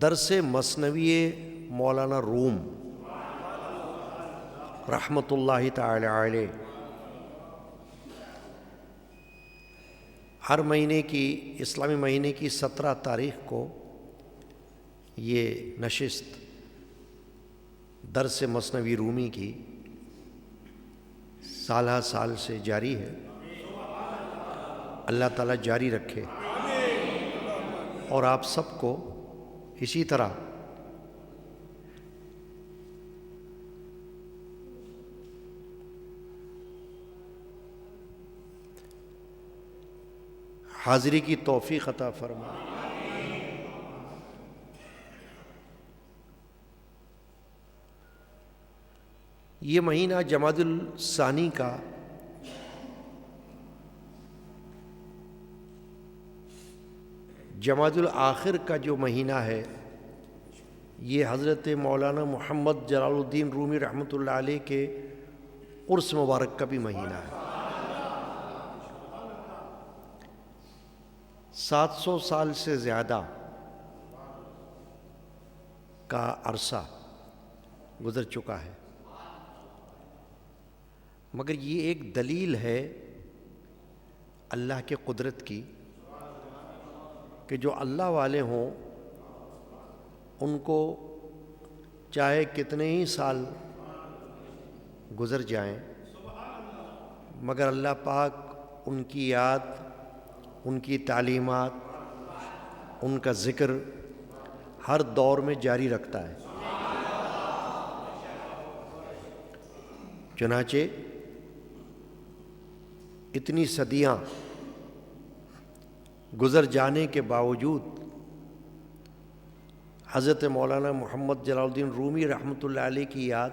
درس مثنوی مولانا روم رحمۃ اللہ تعالی علیہ ہر مہینے کی اسلامی مہینے کی 17 تاریخ کو یہ نشست درس مثنوی رومی کی سالہ سال سے جاری ہے۔ اللہ تعالیٰ جاری رکھے اور آپ سب کو اسی طرح حاضری کی توفیق عطا فرمائے۔ یہ مہینہ جمادی الثانی کا جمادی الآخر کا جو مہینہ ہے، یہ حضرت مولانا محمد جلال الدین رومی رحمۃ اللہ علیہ کے عرس مبارک کا بھی مہینہ ہے۔ 700 سال سے زیادہ کا عرصہ گزر چکا ہے، مگر یہ ایک دلیل ہے اللہ کے قدرت کی کہ جو اللہ والے ہوں ان کو چاہے کتنے ہی سال گزر جائیں مگر اللہ پاک ان کی یاد، ان کی تعلیمات، ان کا ذکر ہر دور میں جاری رکھتا ہے۔ چنانچہ اتنی صدیاں گزر جانے کے باوجود حضرت مولانا محمد جلال الدین رومی رحمۃ اللہ علیہ کی یاد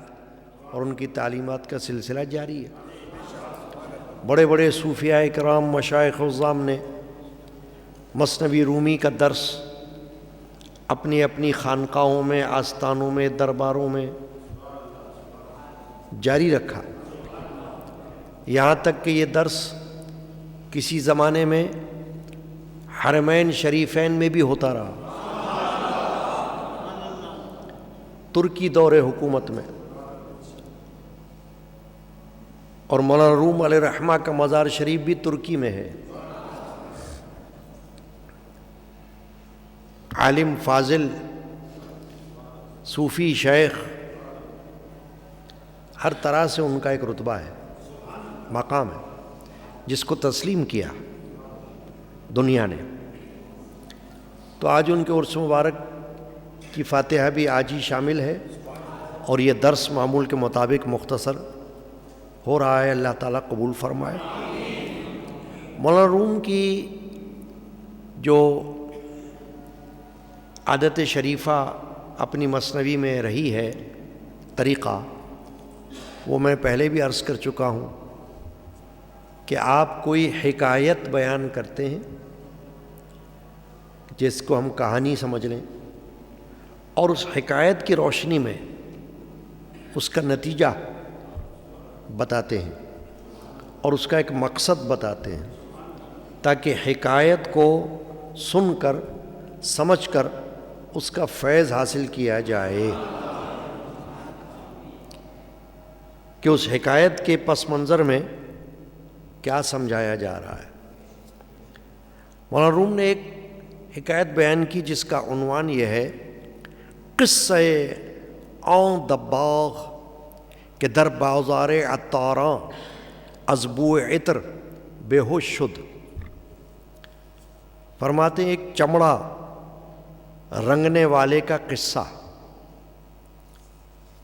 اور ان کی تعلیمات کا سلسلہ جاری ہے۔ بڑے بڑے صوفیاء کرام، مشائخ عظام نے مثنوی رومی کا درس اپنی اپنی خانقاہوں میں، آستانوں میں، درباروں میں جاری رکھا، یہاں تک کہ یہ درس کسی زمانے میں حرمین شریفین میں بھی ہوتا رہا، ترکی دور حکومت میں، اور مولانا روم علیہ رحمہ کا مزار شریف بھی ترکی میں ہے۔ عالم، فاضل، صوفی، شیخ، ہر طرح سے ان کا ایک رتبہ ہے، مقام ہے، جس کو تسلیم کیا دنیا نے۔ تو آج ان کے عرس مبارک کی فاتحہ بھی آج ہی شامل ہے اور یہ درس معمول کے مطابق مختصر ہو رہا ہے۔ اللہ تعالیٰ قبول فرمائے۔ مولانا روم کی جو عادت شریفہ اپنی مثنوی میں رہی ہے، طریقہ، وہ میں پہلے بھی عرض کر چکا ہوں کہ آپ کوئی حکایت بیان کرتے ہیں جس کو ہم کہانی سمجھ لیں، اور اس حکایت کی روشنی میں اس کا نتیجہ بتاتے ہیں اور اس کا ایک مقصد بتاتے ہیں، تاکہ حکایت کو سن کر، سمجھ کر اس کا فیض حاصل کیا جائے کہ اس حکایت کے پس منظر میں کیا سمجھایا جا رہا ہے۔ مولانا روم نے ایک حکایت بیان کی جس کا عنوان یہ ہے، قصہ آن دباغ کہ در بازار عطاراں از بوئے عطر بے ہوش شد۔ فرماتے ہیں ایک چمڑا رنگنے والے کا قصہ،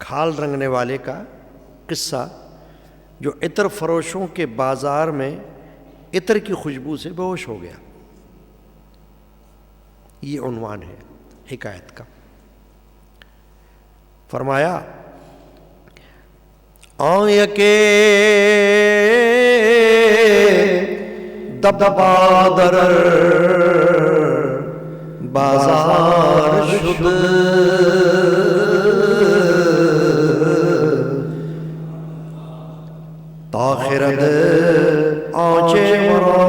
کھال رنگنے والے کا قصہ، جو عطر فروشوں کے بازار میں عطر کی خوشبو سے بے ہوش ہو گیا۔ یہ عنوان ہے حکایت کا۔ فرمایا، آن یکے دبا در بازار شد، تا خرد آنچه مرا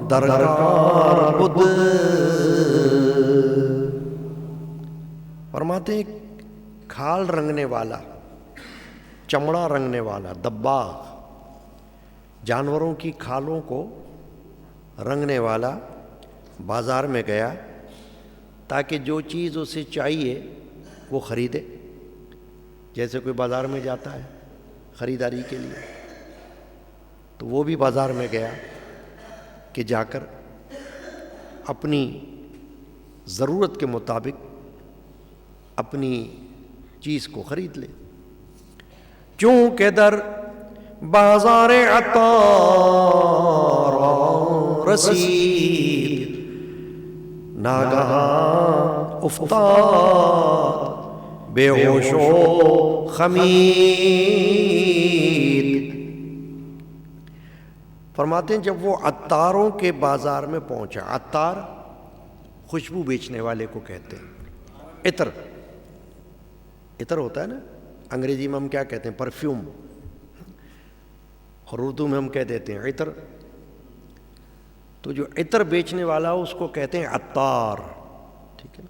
در کار بود، فرماتے ہیں کھال رنگنے والا، چمڑا رنگنے والا، دباغ، جانوروں کی کھالوں کو رنگنے والا بازار میں گیا تاکہ جو چیز اسے چاہیے وہ خریدے. جیسے کوئی بازار میں جاتا ہے خریداری کے لیے، تو وہ بھی بازار میں گیا کہ جا کر اپنی ضرورت کے مطابق اپنی چیز کو خرید لے. چونکہ در بازار عطار رسید، ناگہاں افتاد بے ہوش و خمید. فرماتے ہیں جب وہ عطاروں کے بازار میں پہنچا، عطار خوشبو بیچنے والے کو کہتے ہیں، عطر، عطر ہوتا ہے نا، انگریزی میں ہم کیا کہتے ہیں؟ پرفیوم، اور اردو میں ہم کہہ دیتے ہیں عطر. تو جو عطر بیچنے والا اس کو کہتے ہیں عطار، ٹھیک ہے نا.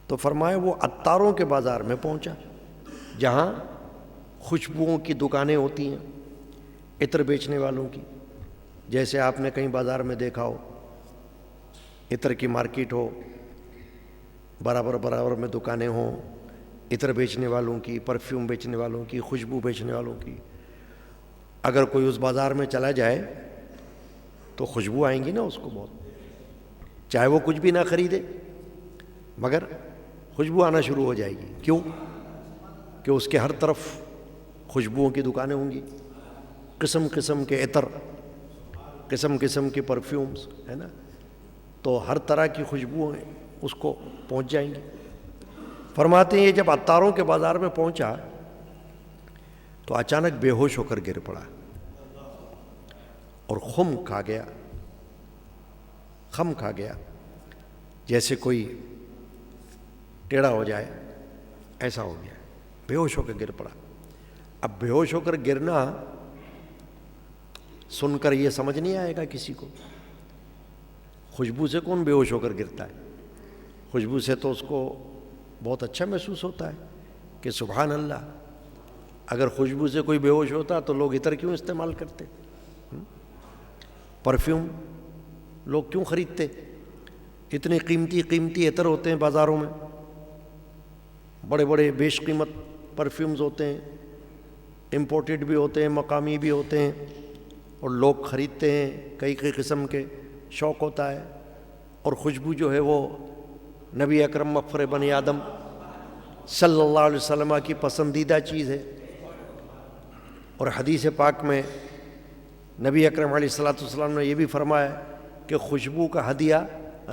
تو فرمایا وہ عطاروں کے بازار میں پہنچا جہاں خوشبوؤں کی دکانیں ہوتی ہیں، عطر بیچنے والوں کی. جیسے آپ نے کہیں بازار میں دیکھا ہو عطر کی مارکیٹ ہو، برابر برابر میں دکانیں ہوں عطر بیچنے والوں کی، پرفیوم بیچنے والوں کی، خوشبو بیچنے والوں کی. اگر کوئی اس بازار میں چلا جائے تو خوشبو آئیں گی نا اس کو بہت، چاہے وہ کچھ بھی نہ خریدے مگر خوشبو آنا شروع ہو جائے گی. کیوں؟ کہ اس کے ہر طرف خوشبوؤں کی دکانیں ہوں گی، قسم قسم کے عطر، قسم قسم کے پرفیومز، ہے نا. تو ہر طرح کی خوشبوئیں اس کو پہنچ جائیں گی. فرماتے ہیں یہ جب عطاروں کے بازار میں پہنچا تو اچانک بے ہوش ہو کر گر پڑا اور خم کھا گیا، خم کھا گیا، جیسے کوئی ٹیڑھا ہو جائے ایسا ہو گیا، بے ہوش ہو کر گر پڑا. اب بے ہوش ہو کر گرنا سن کر یہ سمجھ نہیں آئے گا کسی کو، خوشبو سے کون بے ہوش ہو کر گرتا ہے؟ خوشبو سے تو اس کو بہت اچھا محسوس ہوتا ہے کہ سبحان اللہ. اگر خوشبو سے کوئی بے ہوش ہوتا تو لوگ عطر کیوں استعمال کرتے؟ پرفیوم لوگ کیوں خریدتے؟ اتنے قیمتی قیمتی عطر ہوتے ہیں بازاروں میں، بڑے بڑے بیش قیمت پرفیومز ہوتے ہیں، امپورٹڈ بھی ہوتے ہیں، مقامی بھی ہوتے ہیں، اور لوگ خریدتے ہیں، کئی کئی قسم کے شوق ہوتا ہے. اور خوشبو جو ہے وہ نبی اکرم مفخر بنی آدم صلی اللہ علیہ وسلم کی پسندیدہ چیز ہے. اور حدیث پاک میں نبی اکرم علیہ الصلوۃ والسلام نے یہ بھی فرمایا کہ خوشبو کا ہدیہ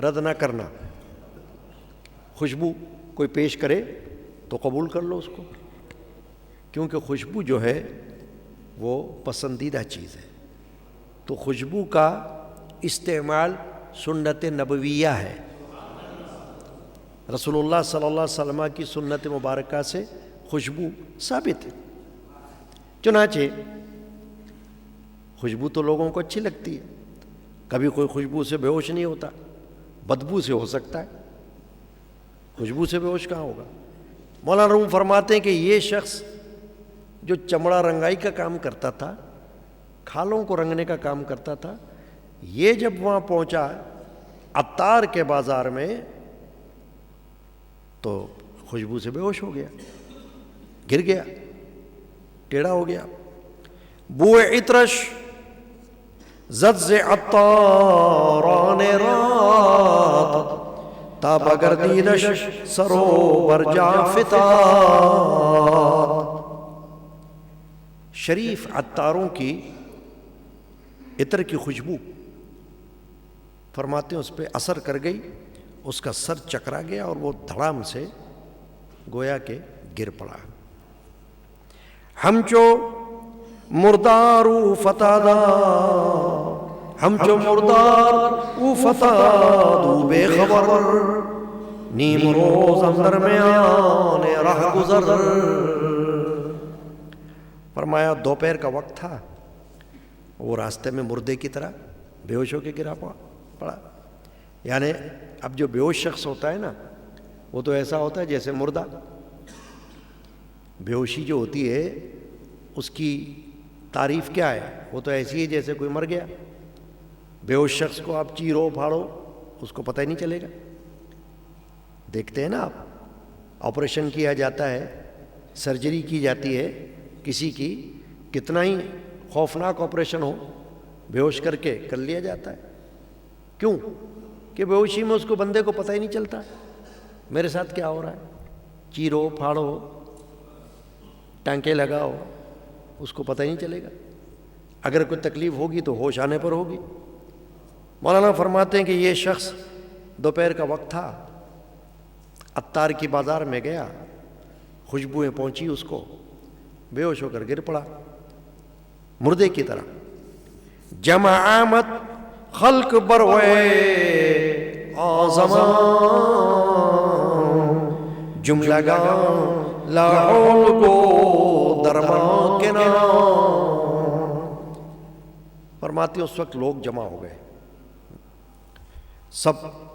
رد نہ کرنا. خوشبو کوئی پیش کرے تو قبول کر لو اس کو، کیونکہ خوشبو جو ہے وہ پسندیدہ چیز ہے. تو خوشبو کا استعمال سنت نبویہ ہے، رسول اللہ صلی اللہ علیہ وسلم کی سنت مبارکہ سے خوشبو ثابت ہے. چنانچہ خوشبو تو لوگوں کو اچھی لگتی ہے، کبھی کوئی خوشبو سے بے ہوش نہیں ہوتا، بدبو سے ہو سکتا ہے، خوشبو سے بے ہوش کہاں ہوگا. مولانا روم فرماتے ہیں کہ یہ شخص جو چمڑا رنگائی کا کام کرتا تھا، کھالوں کو رنگنے کا کام کرتا تھا، یہ جب وہاں پہنچا عطار کے بازار میں تو خوشبو سے بے ہوش ہو گیا، گر گیا، ٹیڑھا ہو گیا. بو عطرش زد ز عطاران رات، تاب گردیدش سروبر جا فتاد. شریف عطاروں کی عطر کی خوشبو فرماتے ہیں اس پہ اثر کر گئی، اس کا سر چکرا گیا اور وہ دھڑام سے گویا کہ گر پڑا. ہمچو مردار او فتادا، ہمچو مردار او فتادو بے خبر، نیم روز اندر میں آنے راہ گزر. فرمایا دوپہر کا وقت تھا، وہ راستے میں مردے کی طرح بے ہوش ہو کے گرا پڑا. یعنی اب جو بے ہوش شخص ہوتا ہے نا وہ تو ایسا ہوتا ہے جیسے مردہ. بے ہوشی جو ہوتی ہے اس کی تعریف کیا ہے؟ وہ تو ایسی ہے جیسے کوئی مر گیا. بے ہوش شخص کو آپ چیرو پھاڑو اس کو پتہ ہی نہیں چلے گا. دیکھتے ہیں نا آپ، آپریشن کیا جاتا ہے، سرجری کی جاتی ہے کسی کی، کتنا ہی خوفناک آپریشن ہو، بے ہوش کر کے کر لیا جاتا ہے. کیوں؟ کہ بے ہوشی میں اس کو بندے کو پتہ ہی نہیں چلتا میرے ساتھ کیا ہو رہا ہے. چیرو پھاڑو ٹانکے لگاؤ اس کو پتہ ہی نہیں چلے گا. اگر کوئی تکلیف ہوگی تو ہوش آنے پر ہوگی. مولانا فرماتے ہیں کہ یہ شخص دوپہر کا وقت تھا، عطار کی بازار میں گیا، خوشبوئیں پہنچی اس کو، بے ہوش ہو کر گر پڑا مردے کی طرح. جمع آمد خلق بروے آزمان، جملہ گاں لاحول کو درمان کے نام. فرماتے اس وقت لوگ جمع ہو گئے، سب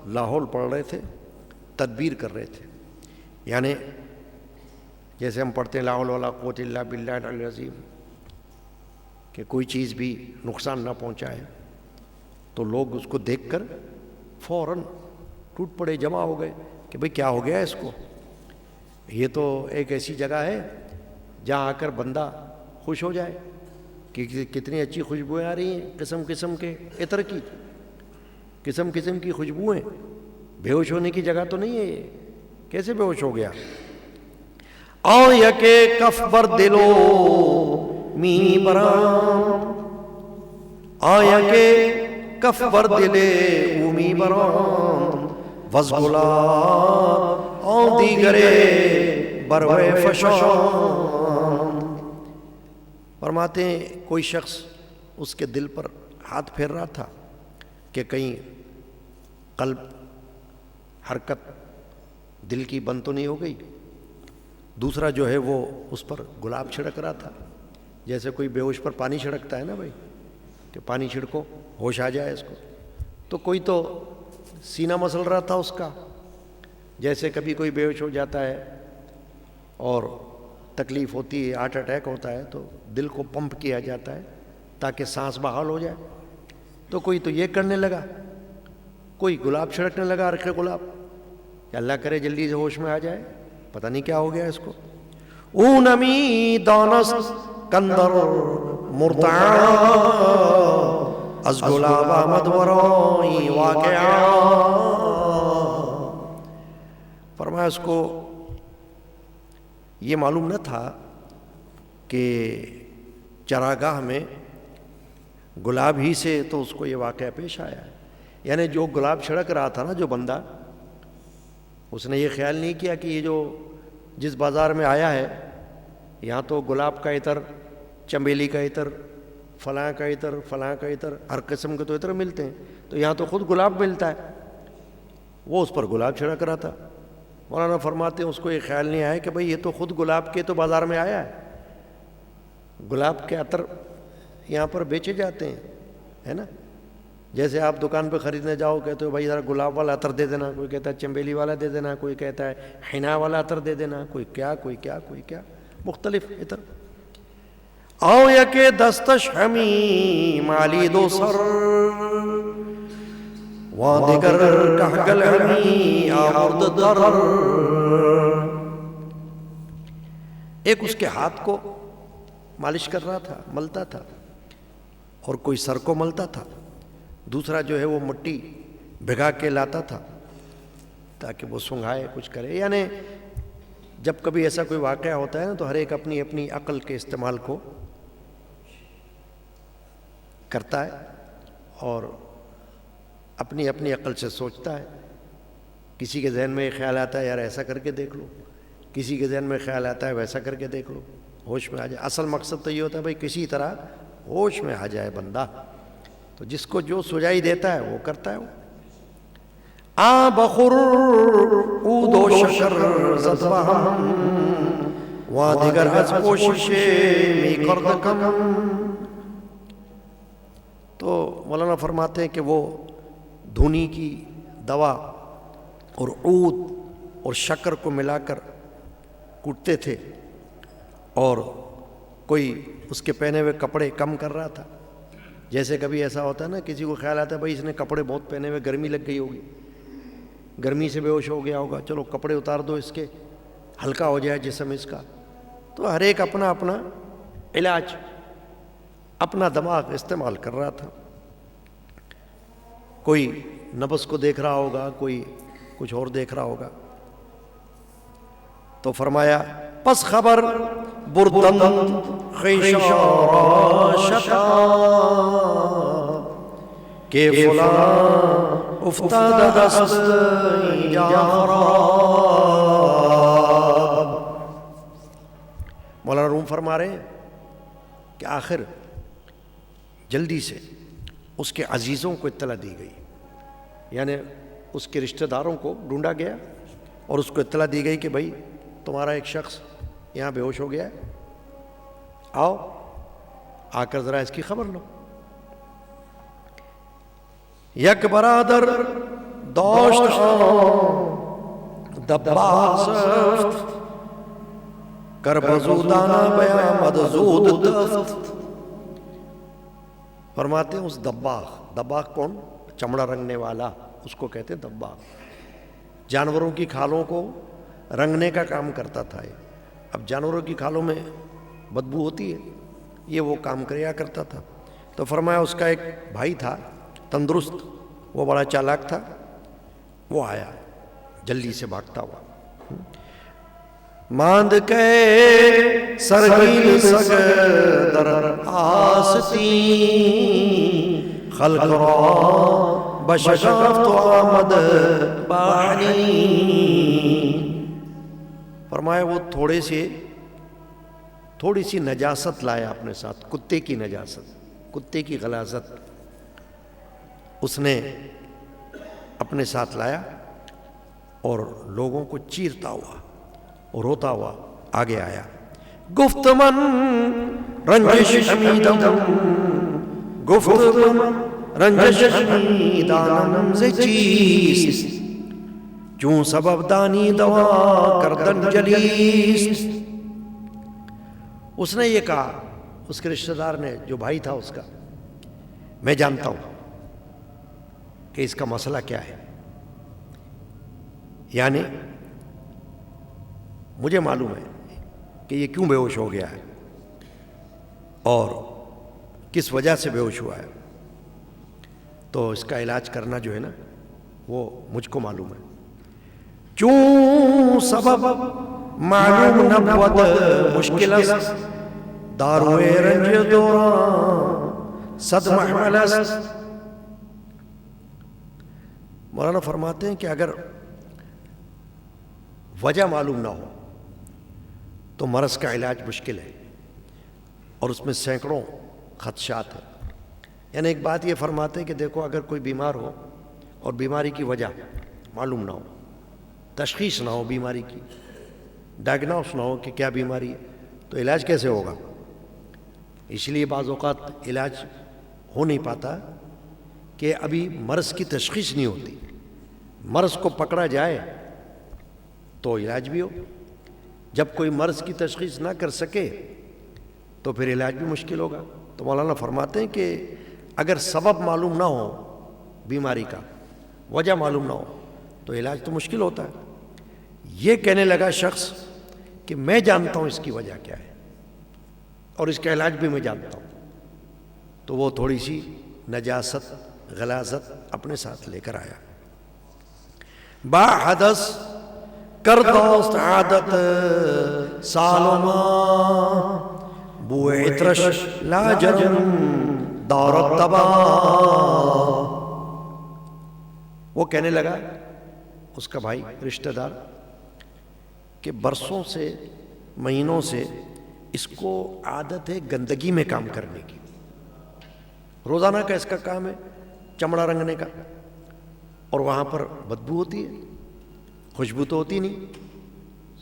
لاحول پڑھ رہے تھے، تدبیر کر رہے تھے. یعنی جیسے ہم پڑھتے ہیں لا حول ولا قوت الا باللہ العلی العظیم، کہ کوئی چیز بھی نقصان نہ پہنچائے. تو لوگ اس کو دیکھ کر فوراً ٹوٹ پڑے، جمع ہو گئے کہ بھئی کیا ہو گیا اس کو. یہ تو ایک ایسی جگہ ہے جہاں آ کر بندہ خوش ہو جائے کہ کتنی اچھی خوشبوئیں آ رہی ہیں، قسم قسم کے عطر کی، قسم قسم کی خوشبوئیں. بے ہوش ہونے کی جگہ تو نہیں ہے یہ. کیسے بے ہوش ہو گیا؟ آیا کہ کف بر دلو می برام، آیا کہ کف بر دلے اومی برام، وزگلا آن دیگرے بروے فشان. فرماتے ہیں کوئی شخص اس کے دل پر ہاتھ پھیر رہا تھا کہ کہیں قلب حرکت دل کی بند تو نہیں ہو گئی. دوسرا جو ہے وہ اس پر گلاب چھڑک رہا تھا، جیسے کوئی بے ہوش پر پانی چھڑکتا ہے نا بھائی، کہ پانی چھڑکو ہوش آ جائے اس کو. تو کوئی تو سینہ مسل رہا تھا اس کا، جیسے کبھی کوئی بے ہوش ہو جاتا ہے اور تکلیف ہوتی ہے، ہارٹ اٹیک ہوتا ہے تو دل کو پمپ کیا جاتا ہے تاکہ سانس بحال ہو جائے. تو کوئی تو یہ کرنے لگا، کوئی گلاب چھڑکنے لگا، عرق گلاب، کہ اللہ کرے جلدی سے ہوش میں آ جائے. پتہ نہیں کیا ہو گیا اس کو. اونمی دانست کندر مرتعا، از گلاب آمد ورائی واقعا. فرمایا اس کو یہ معلوم نہ تھا کہ چراگاہ میں گلاب ہی سے تو اس کو یہ واقعہ پیش آیا ہے. یعنی جو گلاب چھڑک رہا تھا نا جو بندہ، اس نے یہ خیال نہیں کیا کہ یہ جو جس بازار میں آیا ہے یہاں تو گلاب کا عطر، چمیلی کا عطر، فلاں کا عطر، فلاں کا عطر، ہر قسم کے تو عطر ملتے ہیں، تو یہاں تو خود گلاب ملتا ہے. وہ اس پر گلاب چھڑک رہا تھا. مولانا فرماتے ہیں اس کو یہ خیال نہیں آیا کہ بھئی یہ تو خود گلاب کے تو بازار میں آیا ہے، گلاب کے عطر یہاں پر بیچے جاتے ہیں، ہے نا. جیسے آپ دکان پہ خریدنے جاؤ، کہتے ہو بھائی ذرا گلاب والا عطر دے دینا، کوئی کہتا ہے چنبیلی والا دے دینا، کوئی کہتا ہے حنا والا عطر دے دینا، کوئی کیا کوئی کیا کوئی کیا، مختلف عطر. آؤ یا کہ دستش ہمی مالی دو سر، وہاں دیگر کہگل ہمی آمرد در. ایک اس کے ہاتھ کو مالش کر رہا تھا، ملتا تھا، اور کوئی سر کو ملتا تھا، دوسرا جو ہے وہ مٹی بھگا کے لاتا تھا تاکہ وہ سنگھائے کچھ کرے. یعنی جب کبھی ایسا کوئی واقعہ ہوتا ہے نا تو ہر ایک اپنی اپنی عقل کے استعمال کو کرتا ہے اور اپنی اپنی عقل سے سوچتا ہے. کسی کے ذہن میں یہ خیال آتا ہے یار ایسا کر کے دیکھ لو، کسی کے ذہن میں خیال آتا ہے ویسا کر کے دیکھ لو، ہوش میں آ جائے. اصل مقصد تو یہ ہوتا ہے بھائی کسی طرح ہوش میں آ جائے بندہ. تو جس کو جو سجائی دیتا ہے وہ کرتا ہے. وہ آ بخور اود و شکر زد وهم و دیگر از کوشش می کرد کم. تو مولانا فرماتے ہیں کہ وہ دھنی کی دوا اور عود اور شکر کو ملا کر کوٹتے تھے، اور کوئی اس کے پہنے ہوئے کپڑے کم کر رہا تھا. جیسے کبھی ایسا ہوتا ہے نا، کسی کو خیال آتا ہے بھائی اس نے کپڑے بہت پہنے ہوئے، گرمی لگ گئی ہوگی، گرمی سے بے ہوش ہو گیا ہوگا، چلو کپڑے اتار دو اس کے، ہلکا ہو جائے جسم اس کا. تو ہر ایک اپنا اپنا علاج، اپنا دماغ استعمال کر رہا تھا. کوئی نبض کو دیکھ رہا ہوگا، کوئی کچھ اور دیکھ رہا ہوگا. تو فرمایا پس خبر بردند خیشاراشتا کہ فلاں افتاد دست جافراب. مولانا روم فرما رہے ہیں کہ آخر جلدی سے اس کے عزیزوں کو اطلاع دی گئی، یعنی اس کے رشتہ داروں کو ڈھونڈا گیا اور اس کو اطلاع دی گئی کہ بھائی تمہارا ایک شخص یہاں بے ہوش ہو گیا ہے، آؤ آ کر ذرا اس کی خبر لو. یک برادر داشت دباغ سفت کر بزودانہ بیامد زود دفت. فرماتے ہیں اس دباغ کون؟ چمڑا رنگنے والا، اس کو کہتے ہیں دباغ. جانوروں کی کھالوں کو رنگنے کا کام کرتا تھا یہ. اب جانوروں کی کھالوں میں بدبو ہوتی ہے، یہ وہ کام کریا کرتا تھا. تو فرمایا اس کا ایک بھائی تھا تندرست، وہ بڑا چالاک تھا، وہ آیا جلدی سے بھاگتا ہوا. ماند کے سرگیل سگ در آستی خلق را بشگفت آمد بانی. فرمایا وہ تھوڑی سی نجاست لایا اپنے ساتھ، کتے کی نجاست، کتے کی غلاظت اس نے اپنے ساتھ لایا، اور لوگوں کو چیرتا ہوا اور روتا ہوا آگے آیا. گفت من رنجش شمیدم گفت من رنجش شمیدانم ز چیست چون سبب دانی دوا کردن جلیست. اس نے یہ کہا، اس کے رشتہ دار نے، جو بھائی تھا اس کا، میں جانتا ہوں کہ اس کا مسئلہ کیا ہے، یعنی مجھے معلوم ہے کہ یہ کیوں بے ہوش ہو گیا ہے اور کس وجہ سے بے ہوش ہوا ہے. تو اس کا علاج کرنا جو ہے نا وہ مجھ کو معلوم ہے. چون سبب معلوم نبوت مشکل است داروئے رنج دوران صد محمل است. مولانا فرماتے ہیں کہ اگر وجہ معلوم نہ ہو تو مرض کا علاج مشکل ہے، اور اس میں سینکڑوں خدشات ہیں. یعنی ایک بات یہ فرماتے ہیں کہ دیکھو، اگر کوئی بیمار ہو اور بیماری کی وجہ معلوم نہ ہو، تشخیص نہ ہو بیماری کی، ڈائگنوس نہ ہو کہ کیا بیماری ہے، تو علاج کیسے ہوگا؟ اس لیے بعض اوقات علاج ہو نہیں پاتا کہ ابھی مرض کی تشخیص نہیں ہوتی. مرض کو پکڑا جائے تو علاج بھی ہو. جب کوئی مرض کی تشخیص نہ کر سکے تو پھر علاج بھی مشکل ہوگا. تو مولانا فرماتے ہیں کہ اگر سبب معلوم نہ ہو بیماری کا، وجہ معلوم نہ ہو، تو علاج تو مشکل ہوتا ہے. یہ کہنے لگا شخص کہ میں جانتا ہوں اس کی وجہ کیا ہے اور اس کا علاج بھی میں جانتا ہوں. تو وہ تھوڑی سی نجاست، غلاظت اپنے ساتھ لے کر آیا. با حدث کر دوست عادت سالما بو عطرش لا جرم دارت تبا. وہ کہنے لگا اس کا بھائی رشتہ دار کہ برسوں سے، مہینوں سے اس کو عادت ہے گندگی میں کام کرنے کی. روزانہ کا اس کا کام ہے چمڑا رنگنے کا، اور وہاں پر بدبو ہوتی ہے، خوشبو تو ہوتی نہیں.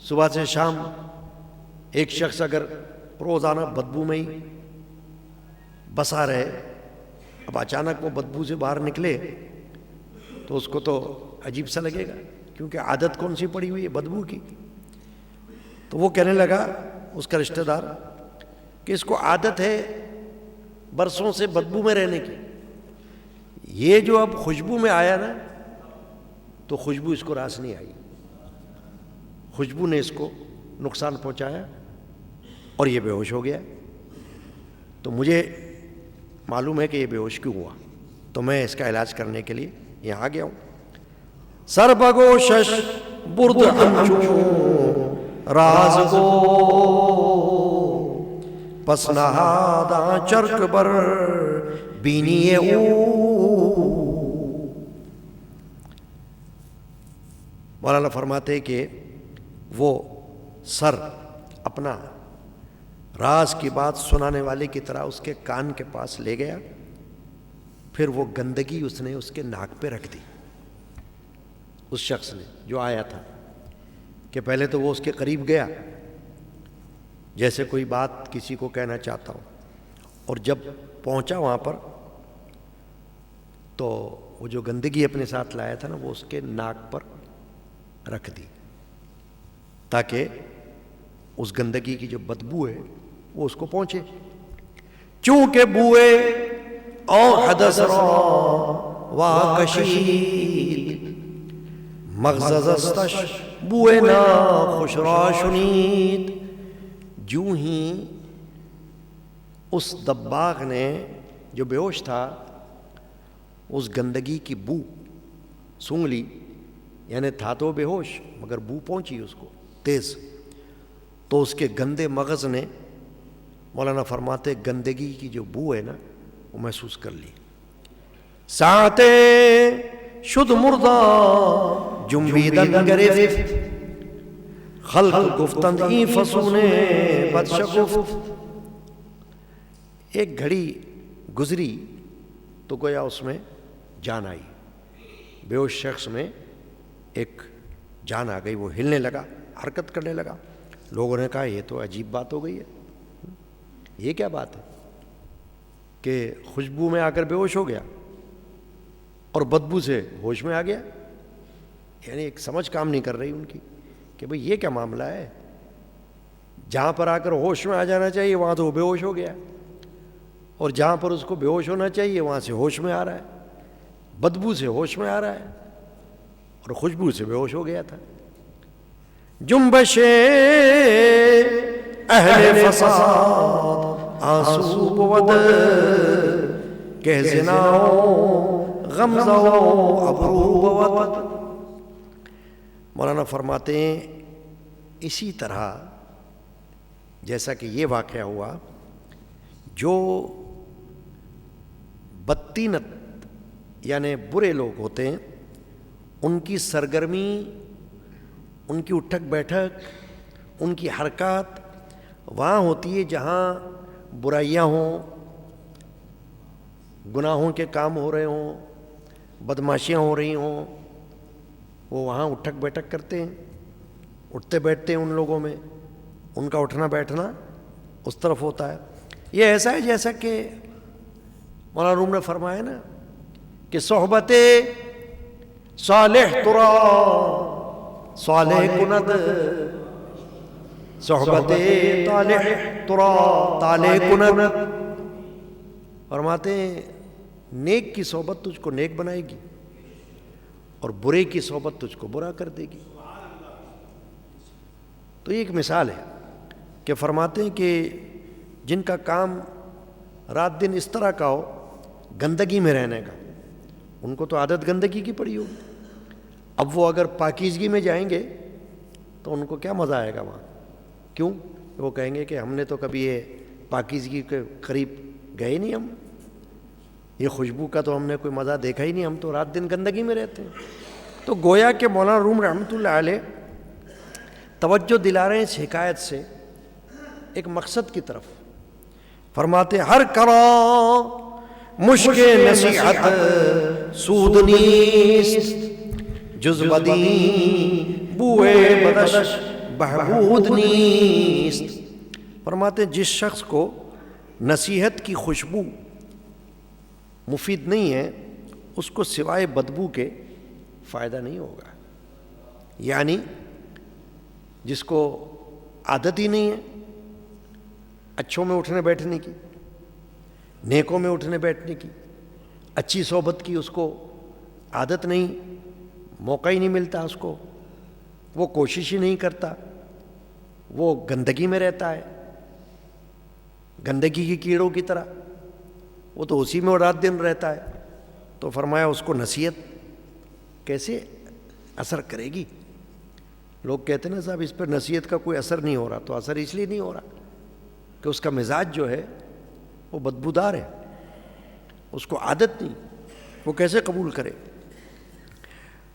صبح سے شام ایک شخص اگر روزانہ بدبو میں ہی بسا رہے، اب اچانک وہ بدبو سے باہر نکلے تو اس کو تو عجیب سا لگے گا کیونکہ عادت کون سی پڑی ہوئی ہے؟ بدبو کی. تو وہ کہنے لگا اس کا رشتہ دار کہ اس کو عادت ہے برسوں سے بدبو میں رہنے کی، یہ جو اب خوشبو میں آیا نا تو خوشبو اس کو راس نہیں آئی، خوشبو نے اس کو نقصان پہنچایا اور یہ بے ہوش ہو گیا. تو مجھے معلوم ہے کہ یہ بے ہوش کیوں ہوا، تو میں اس کا علاج کرنے کے لیے یہاں آ گیا ہوں. سر بگوشش برد ہمچوں راز گو پس نہاداں چرک بر بینی او. مولانا فرماتے کہ وہ سر اپنا راز کی بات سنانے والے کی طرح اس کے کان کے پاس لے گیا، پھر وہ گندگی اس نے اس کے ناک پہ رکھ دی. اس شخص نے جو آیا تھا کہ پہلے تو وہ اس کے قریب گیا جیسے کوئی بات کسی کو کہنا چاہتا ہوں، اور جب پہنچا وہاں پر تو وہ جو گندگی اپنے ساتھ لایا تھا نا وہ اس کے ناک پر رکھ دی تاکہ اس گندگی کی جو بدبو ہے وہ اس کو پہنچے. چونکہ بوئے او حدث را واکشید مغززستش بوئے نا خوش را شنید. جو ہی اس دباغ نے جو بے ہوش تھا اس گندگی کی بو سونگھ لی، یعنی تھا تو بے ہوش مگر بو پہنچی اس کو تیز، تو اس کے گندے مغز نے مولانا فرماتے گندگی کی جو بو ہے نا وہ محسوس کر لی. ساعتے شد مردہ جنبیدن گرفت خلق گفتند این فسونے بدشگفت. ایک گھڑی گزری تو گویا اس میں جان آئی، بے ہوش شخص میں ایک جان آ گئی، وہ ہلنے لگا، حرکت کرنے لگا. لوگوں نے کہا یہ تو عجیب بات ہو گئی ہے، یہ کیا بات ہے کہ خوشبو میں آ کر بے ہوش ہو گیا اور بدبو سے ہوش میں آ گیا. یعنی ایک سمجھ کام نہیں کر رہی ان کی کہ بھئی یہ کیا معاملہ ہے، جہاں پر آ کر ہوش میں آ جانا چاہیے وہاں تو وہ بے ہوش ہو گیا، اور جہاں پر اس کو بے ہوش ہونا چاہیے وہاں سے ہوش میں آ رہا ہے، بدبو سے ہوش میں آ رہا ہے اور خوشبو سے بے ہوش ہو گیا تھا. جنبش اہل فساد آنسو بود کہ زناؤ غمزو ابرو بود. مولانا فرماتے ہیں اسی طرح جیسا کہ یہ واقعہ ہوا، جو بدطینت یعنی برے لوگ ہوتے ہیں ان کی سرگرمی، ان کی اٹھک بیٹھک، ان کی حرکات وہاں ہوتی ہے جہاں برائیاں ہوں، گناہوں کے کام ہو رہے ہوں، بدماشیاں ہو رہی ہوں، وہ وہاں اٹھک بیٹھک کرتے ہیں، اٹھتے بیٹھتے ہیں ان لوگوں میں، ان کا اٹھنا بیٹھنا اس طرف ہوتا ہے. یہ ایسا ہے جیسا کہ مولانا روم نے فرمایا نا کہ صحبت صالح ترا صالح کند، صحبت طالح ترا طالح کند. فرماتے ہیں نیک کی صحبت تجھ کو نیک بنائے گی اور برے کی صحبت تجھ کو برا کر دے گی. تو یہ ایک مثال ہے کہ فرماتے ہیں کہ جن کا کام رات دن اس طرح کا ہو گندگی میں رہنے کا، ان کو تو عادت گندگی کی پڑی ہوگی. اب وہ اگر پاکیزگی میں جائیں گے تو ان کو کیا مزہ آئے گا وہاں؟ کیوں؟ وہ کہیں گے کہ ہم نے تو کبھی یہ پاکیزگی کے قریب گئے نہیں، ہم یہ خوشبو کا تو ہم نے کوئی مزہ دیکھا ہی نہیں، ہم تو رات دن گندگی میں رہتے ہیں. تو گویا کہ مولانا روم رحمۃ اللہ علیہ توجہ دلا رہے ہیں اس حکایت سے ایک مقصد کی طرف. فرماتے ہر کرا مشک نصیحت سود نیست جز بدی بوئے بدش بہبود نیست. فرماتے جس شخص کو نصیحت کی خوشبو مفید نہیں ہے اس کو سوائے بدبو کے فائدہ نہیں ہوگا. یعنی جس کو عادت ہی نہیں ہے اچھوں میں اٹھنے بیٹھنے کی، نیکوں میں اٹھنے بیٹھنے کی، اچھی صحبت کی اس کو عادت نہیں، موقع ہی نہیں ملتا اس کو، وہ کوشش ہی نہیں کرتا، وہ گندگی میں رہتا ہے، گندگی کی کیڑوں کی طرح، وہ تو اسی میں رات دن رہتا ہے. تو فرمایا اس کو نصیحت کیسے اثر کرے گی؟ لوگ کہتے ہیں نا صاحب اس پر نصیحت کا کوئی اثر نہیں ہو رہا، تو اثر اس لیے نہیں ہو رہا کہ اس کا مزاج جو ہے وہ بدبودار ہے، اس کو عادت نہیں، وہ کیسے قبول کرے؟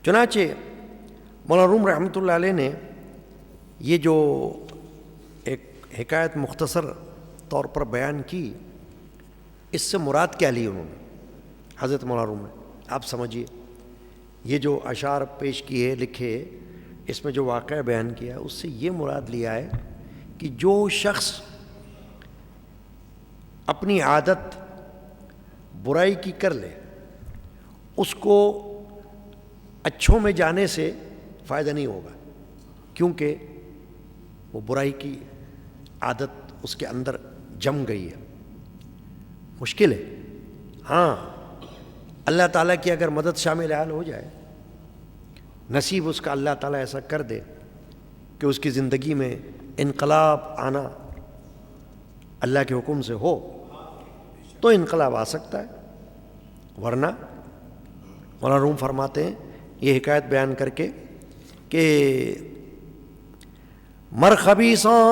چنانچہ مولانا روم رحمۃ اللہ علیہ نے یہ جو ایک حکایت مختصر طور پر بیان کی، اس سے مراد کیا لی انہوں نے حضرت مولانا روم نے؟ آپ سمجھیے، یہ جو اشعار پیش کیے لکھے، اس میں جو واقعہ بیان کیا، اس سے یہ مراد لیا ہے کہ جو شخص اپنی عادت برائی کی کر لے، اس کو اچھوں میں جانے سے فائدہ نہیں ہوگا، کیونکہ وہ برائی کی عادت اس کے اندر جم گئی ہے. مشکل ہے. ہاں، اللہ تعالیٰ کی اگر مدد شامل حال ہو جائے، نصیب اس کا اللہ تعالیٰ ایسا کر دے کہ اس کی زندگی میں انقلاب آنا اللہ کے حکم سے ہو، تو انقلاب آ سکتا ہے. ورنہ مولانا روم فرماتے ہیں یہ حکایت بیان کر کے کہ مر خبیثاں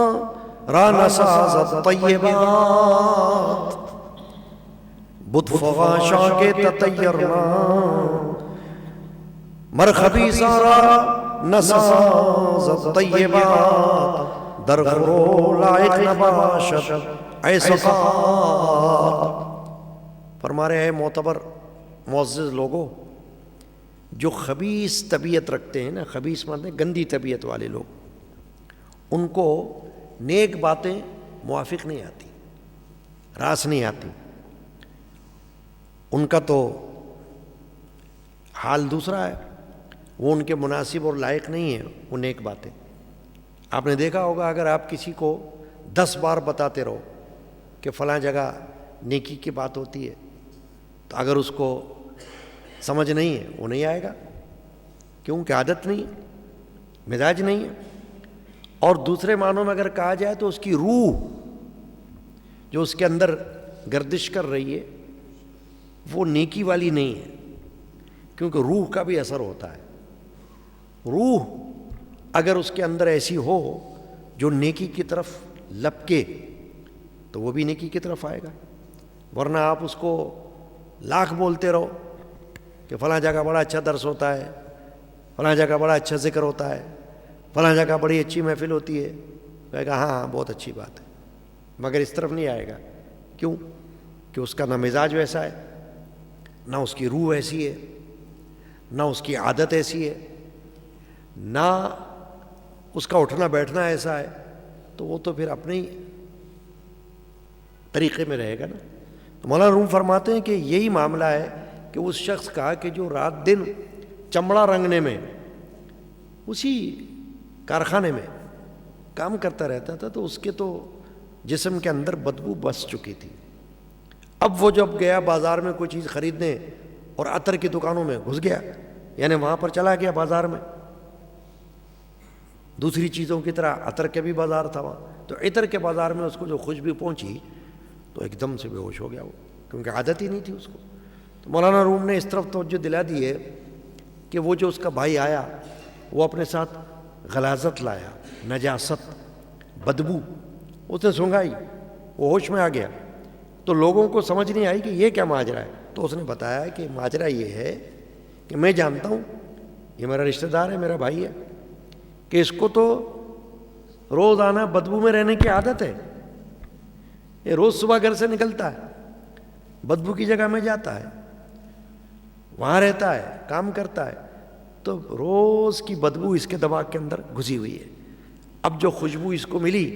را نسازت طیبات بت فغاشا کے تطیرنا، مر خبیثاں را نسازت طیبات در غرو لائق نباشت ایسا. فرما رہے ہیں معتبر معزز لوگوں، جو خبیث طبیعت رکھتے ہیں نا، خبیث مانتے ہیں گندی طبیعت والے لوگ، ان کو نیک باتیں موافق نہیں آتی، راس نہیں آتی. ان کا تو حال دوسرا ہے، وہ ان کے مناسب اور لائق نہیں ہے وہ نیک باتیں. آپ نے دیکھا ہوگا اگر آپ کسی کو 10 بار بتاتے رہو کہ فلاں جگہ نیکی کی بات ہوتی ہے، تو اگر اس کو سمجھ نہیں ہے وہ نہیں آئے گا، کیونکہ عادت نہیں ہے، مزاج نہیں ہے. اور دوسرے معنوں میں اگر کہا جائے تو اس کی روح جو اس کے اندر گردش کر رہی ہے وہ نیکی والی نہیں ہے، کیونکہ روح کا بھی اثر ہوتا ہے. روح اگر اس کے اندر ایسی ہو جو نیکی کی طرف لپکے تو وہ بھی نیکی کی طرف آئے گا. ورنہ آپ اس کو لاکھ بولتے رہو کہ فلاں جگہ بڑا اچھا درس ہوتا ہے، فلاں جگہ بڑا اچھا ذکر ہوتا ہے، فلاں جگہ بڑی اچھی محفل ہوتی ہے، کہے گا ہاں بہت اچھی بات ہے، مگر اس طرف نہیں آئے گا. کیوں؟ کہ اس کا نہ مزاج ویسا ہے، نہ اس کی روح ایسی ہے، نہ اس کی عادت ایسی ہے، نہ اس کا اٹھنا بیٹھنا ایسا ہے، تو وہ تو پھر اپنے ہی طریقے میں رہے گا نا. تو مولانا روم فرماتے ہیں کہ یہی معاملہ ہے کہ اس شخص کا کہ جو رات دن چمڑا رنگنے میں اسی کارخانے میں کام کرتا رہتا تھا، تو اس کے تو جسم کے اندر بدبو بس چکی تھی. اب وہ جب گیا بازار میں کوئی چیز خریدنے اور عطر کی دکانوں میں گھس گیا، یعنی وہاں پر چلا گیا بازار میں، دوسری چیزوں کی طرح عطر کے بھی بازار تھا وہاں، تو عطر کے بازار میں اس کو جو خوشبو پہنچی تو ایک دم سے بے ہوش ہو گیا وہ، کیونکہ عادت ہی نہیں تھی اس کو. تو مولانا روم نے اس طرف توجہ دلا دی ہے کہ وہ جو اس کا بھائی آیا وہ اپنے ساتھ غلاظت لایا، نجاست، بدبو اس نے سونگھائی، وہ ہوش میں آ گیا. تو لوگوں کو سمجھ نہیں آئی کہ یہ کیا ماجرا ہے. تو اس نے بتایا کہ ماجرا یہ ہے کہ میں جانتا ہوں یہ میرا رشتہ دار ہے، میرا بھائی ہے، کہ اس کو تو روزانہ بدبو میں رہنے کی عادت ہے. یہ روز صبح گھر سے نکلتا ہے، بدبو کی جگہ میں جاتا ہے، وہاں رہتا ہے، کام کرتا ہے، تو روز کی بدبو اس کے دماغ کے اندر گھسی ہوئی ہے. اب جو خوشبو اس کو ملی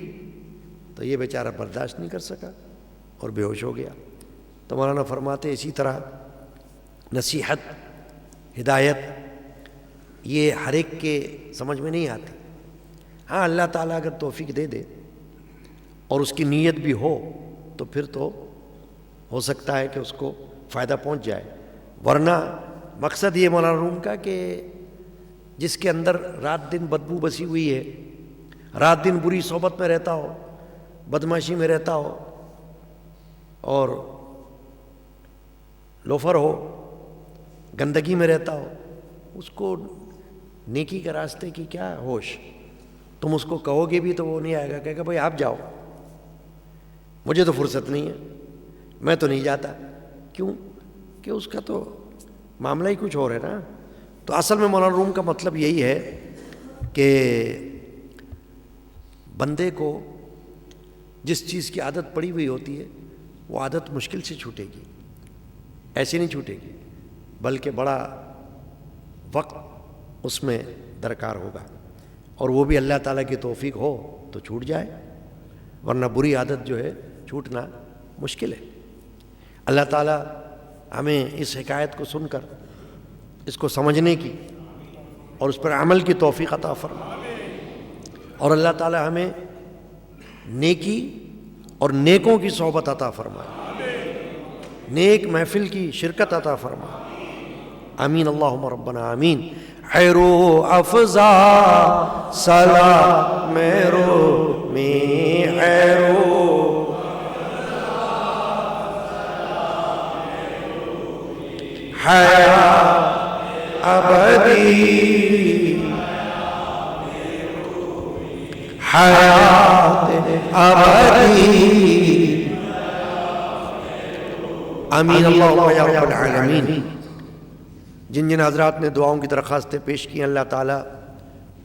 تو یہ بیچارہ برداشت نہیں کر سکا اور بے ہوش ہو گیا. تو مولانا فرماتے اسی طرح نصیحت، ہدایت یہ ہر ایک کے سمجھ میں نہیں آتی. ہاں اللہ تعالیٰ اگر توفیق دے دے اور اس کی نیت بھی ہو تو پھر تو ہو سکتا ہے کہ اس کو فائدہ پہنچ جائے. ورنہ مقصد یہ مولانا روم کا کہ جس کے اندر رات دن بدبو بسی ہوئی ہے، رات دن بری صحبت میں رہتا ہو، بدماشی میں رہتا ہو اور لوفر ہو، گندگی میں رہتا ہو، اس کو نیکی کے راستے کی کیا ہوش. تم اس کو کہو گے بھی تو وہ نہیں آئے گا، کہے گا بھائی آپ جاؤ، مجھے تو فرصت نہیں ہے، میں تو نہیں جاتا. کیوں؟ کہ اس کا تو معاملہ ہی کچھ اور ہے نا. تو اصل میں مولانا روم کا مطلب یہی ہے کہ بندے کو جس چیز کی عادت پڑی ہوئی ہوتی ہے وہ عادت مشکل سے چھوٹے گی، ایسے نہیں چھوٹے گی، بلکہ بڑا وقت اس میں درکار ہوگا، اور وہ بھی اللہ تعالیٰ کی توفیق ہو تو چھوٹ جائے، ورنہ بری عادت جو ہے چھوٹنا مشکل ہے. اللہ تعالیٰ ہمیں اس حکایت کو سن کر اس کو سمجھنے کی اور اس پر عمل کی توفیق عطا فرمائے، اور اللہ تعالیٰ ہمیں نیکی اور نیکوں کی صحبت عطا فرمائے، نیک محفل کی شرکت عطا فرمائے. آمین اللہم ربنا آمین. حیرو افزا سلام رو می حیرو حیات ابدی حیات ابدی. آمین اللہم یا رب العالمین. جن جن حضرات نے دعاؤں کی درخواستیں پیش کی، اللہ تعالیٰ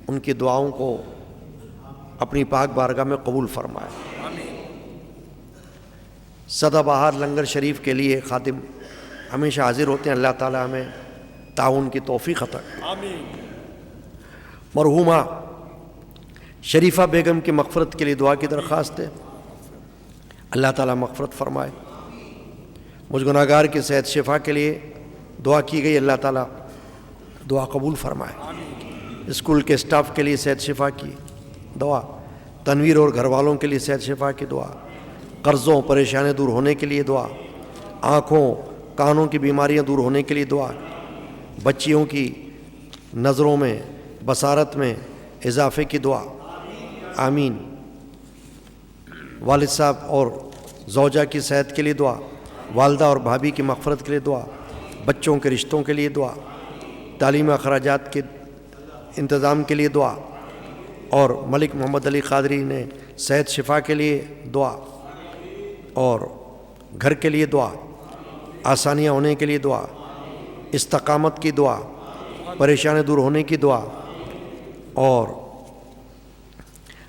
ان کی دعاؤں کو اپنی پاک بارگاہ میں قبول فرمائے. سدا بہار لنگر شریف کے لیے خادم ہمیشہ حاضر ہوتے ہیں، اللہ تعالیٰ ہمیں تعاون کی توفیق عطا کرے. مرحومہ شریفہ بیگم کی مغفرت کے لیے دعا کی درخواست ہے، اللہ تعالیٰ مغفرت فرمائے. مجھ گناہگار کی صحت شفا کے لیے دعا کی گئی، اللہ تعالیٰ دعا قبول فرمائے. اسکول کے اسٹاف کے لیے صحت شفا کی دعا، تنویر اور گھر والوں کے لیے صحت شفا کی دعا، قرضوں پریشانیاں دور ہونے کے لیے دعا، آنکھوں کانوں کی بیماریاں دور ہونے کے لیے دعا، بچیوں کی نظروں میں بصارت میں اضافے کی دعا. آمین. والد صاحب اور زوجہ کی صحت کے لیے دعا، والدہ اور بھابھی کی مغفرت کے لیے دعا، بچوں کے رشتوں کے لیے دعا، تعلیمی اخراجات کے انتظام کے لیے دعا، اور ملک محمد علی قادری نے صحت شفا کے لیے دعا، اور گھر کے لیے دعا، آسانیاں ہونے کے لیے دعا، استقامت کی دعا، پریشانی دور ہونے کی دعا، اور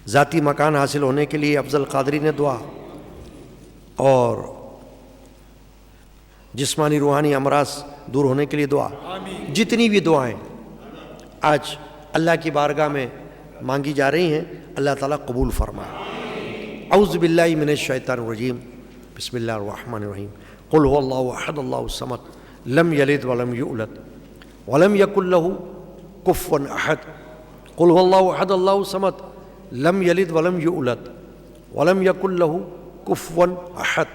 ذاتی مکان حاصل ہونے کے لیے افضل قادری نے دعا، اور جسمانی روحانی امراض دور ہونے کے لیے دعا. جتنی بھی دعائیں آج اللہ کی بارگاہ میں مانگی جا رہی ہیں اللہ تعالیٰ قبول فرمائے. اعوذ باللہ من الشیطان الرجیم، بسم اللہ الرحمن الرحیم. قل هو اللہ احد اللہ الصمد لم یلد ولم یولد ولم یکن له کفوا احد. قل هو اللہ احد اللہ الصمد لم یلد ولم یولد ولم یکن له کفوا احد.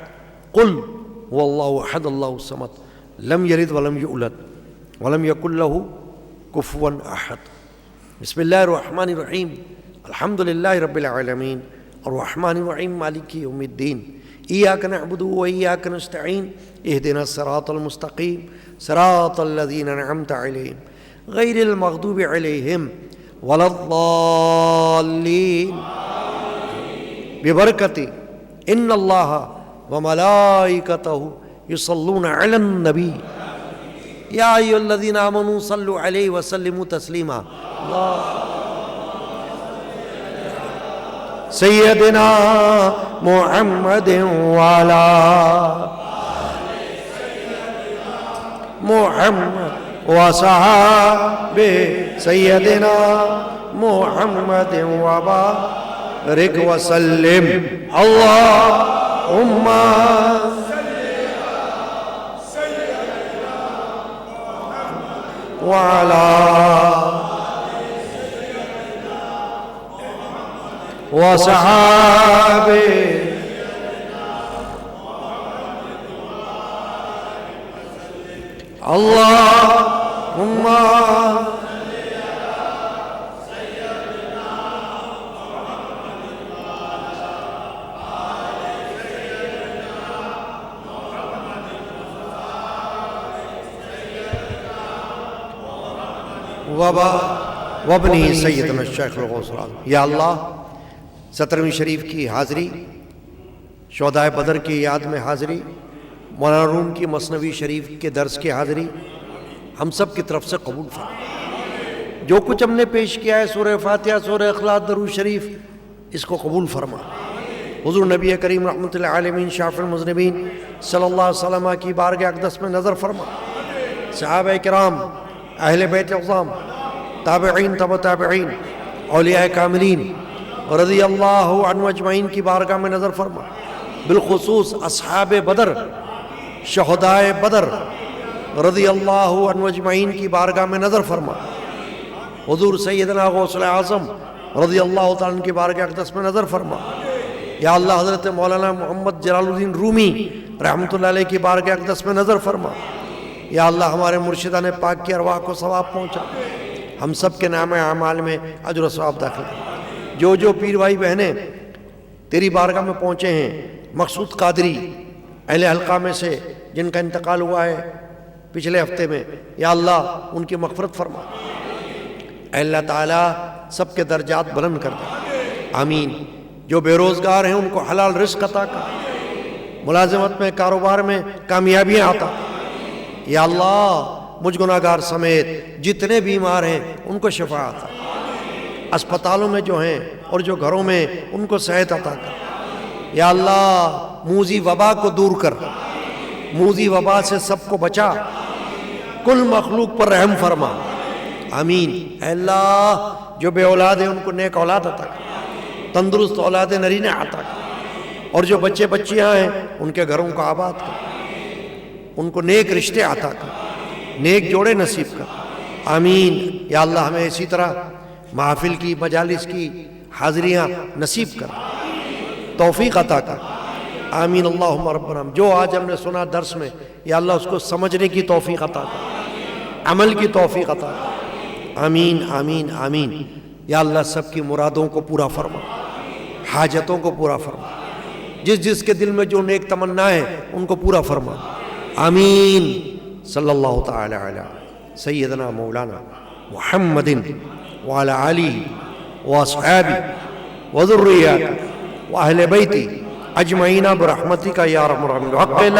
قل هو اللہ احد اللہ الصمد لم یلد ولم یولد ولم یکن له کفوا احد. بسم اللہ الرحمن الرحیم. الحمد للہ رب العالمین الرحمن الرحیم مالک یوم الدین. ایاک نعبد و ایاک نستعین اہدنا الصراط المستقیم صراط الذین انعمت علیہم غیر المغضوب علیہم ولا الضالین. ببرکت ان اللہ وملائکتہ یصلون علی النبی یا ایھا الذین آمنوا صلوا علیہ وسلموا تسلیما. سیدنا محمد وعلی محمد وصحابہ سیدنا محمد وبارک وسلم. اللہم وعلی وصحابه اللهم وابنی سیدنا الشیخ الغوث العظم۔ یا اللہ 17ویں شریف کی حاضری، شہدائے بدر کی یاد میں حاضری، مولانا روم کی مثنوی شریف کے درس کی حاضری ہم سب کی طرف سے قبول فرما۔ جو کچھ ہم نے پیش کیا ہے سورہ فاتحہ، سورہ اخلاص، درود شریف، اس کو قبول فرما۔ حضور نبی کریم رحمۃ اللہ علیہ شافع المذنبین صلی اللہ علیہ وسلم کی بارگاہ اقدس میں نظر فرما۔ صحابہ کرام، اہل بیت اعظام، تابعین، تبع تابعین، اولیاء کاملین رضی اللہ عنہ اجمعین کی بارگاہ میں نظر فرما۔ بالخصوص اصحاب بدر، شہدائے بدر رضی اللہ عنہ اجمعین کی بارگاہ میں نظر فرما۔ حضور سیدنا غوث اعظم رضی اللہ تعالیٰ عنہ کی بارگاہ اقدس میں نظر فرما۔ یا اللہ حضرت مولانا محمد جلال الدین رومی رحمۃ اللہ علیہ کی بارگاہ اقدس میں نظر فرما۔ یا اللہ ہمارے مرشدان پاک کی ارواح کو ثواب پہنچا، ہم سب کے نام اعمال میں اجر و ثواب داخل کر۔ جو پیر بھائی بہنیں تیری بارگاہ میں پہنچے ہیں، مقصود قادری اہل حلقہ میں سے جن کا انتقال ہوا ہے پچھلے ہفتے میں، یا اللہ ان کی مغفرت فرما۔ اے اللہ تعالیٰ سب کے درجات بلند کر دے، آمین۔ جو بے روزگار ہیں ان کو حلال رزق عطا کر، ملازمت میں، کاروبار میں کامیابیاں عطا کر۔ یا اللہ مجھ گناہگار سمیت جتنے بیمار ہیں ان کو شفا عطا کر، اسپتالوں میں جو ہیں اور جو گھروں میں ان کو صحت عطا کر۔ یا اللہ موذی وبا کو دور کر، موذی وبا سے سب کو بچا، کل مخلوق پر رحم فرما، آمین۔ اے اللہ جو بے اولاد ہیں ان کو نیک اولاد عطا کر، تندرست اولاد نرینہ عطا کر، اور جو بچے بچیاں ہیں ان کے گھروں کو آباد کر، ان کو نیک رشتے عطا کر، نیک جوڑے نصیب کر، آمین۔ یا اللہ ہمیں اسی طرح محافل کی، مجالس کی حاضریاں نصیب کر، توفیق عطا کر، آمین۔ اللہم ربنا، جو آج ہم نے سنا درس میں، یا اللہ اس کو سمجھنے کی توفیق عطا کر، عمل کی توفیق عطا کر، آمین آمین آمین۔ یا اللہ سب کی مرادوں کو پورا فرما، حاجتوں کو پورا فرما، جس کے دل میں جو نیک تمنا ہے ان کو پورا فرما، آمین۔ صلی اللہ تعالی علی سیدنا مولانا محمد وعلی آلہ واصحابہ وذریاتہ واہل بیتہ اجمعین برحمتک یا ارحم الراحمین۔